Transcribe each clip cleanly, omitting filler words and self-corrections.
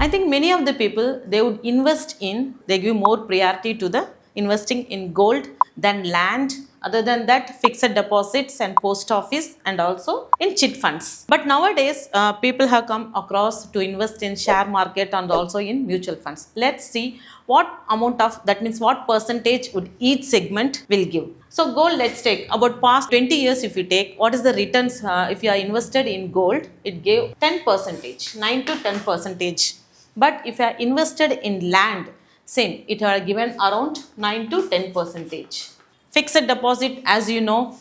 I think many of the people they would invest in, they give more priority to the investing in gold than land. Other than that, fixed deposits and post office and also in chit funds. But nowadays, people have come across to invest in share market and also in mutual funds. Let's see what amount of, that means what percentage would each segment will give. So gold, let's take about past 20 years. If you take, what is the returns if you are invested in gold? It gave 10 percentage, 9 to 10 percentage. But if you are invested in land, same, it has given around 9 to 10 percentage. Fixed deposit, as you know,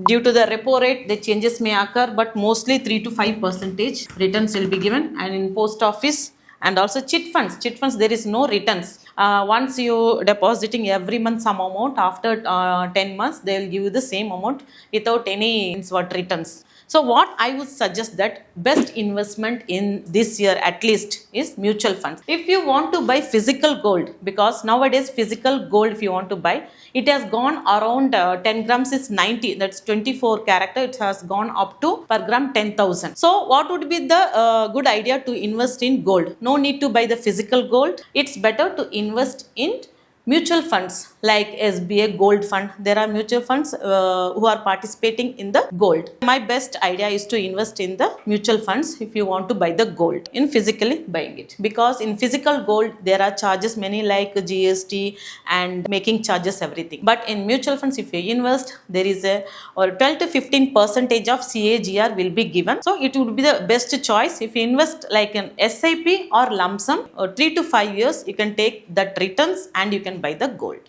due to the repo rate, the changes may occur, but mostly 3 to 5 percentage returns will be given. And in post office and also chit funds, there is no returns. Once you depositing every month some amount, after 10 months, they will give you the same amount without any returns. So what I would suggest that best investment in this year at least is mutual funds. If you want to buy physical gold, because nowadays physical gold if you want to buy, it has gone around 10 grams is 90, that's 24 character, it has gone up to per gram 10,000. So what would be the good idea to invest in gold? No need to buy the physical gold. It's better to invest in mutual funds like SBA Gold Fund. There are mutual funds who are participating in the gold. My best idea is to invest in the mutual funds if you want to buy the gold in physically buying it, because in physical gold there are charges many like GST and making charges everything. But in mutual funds if you invest, there is a or 12 to 15 percentage of CAGR will be given. So it would be the best choice if you invest like an SIP or lump sum or 3 to 5 years, you can take that returns and you can buy the gold.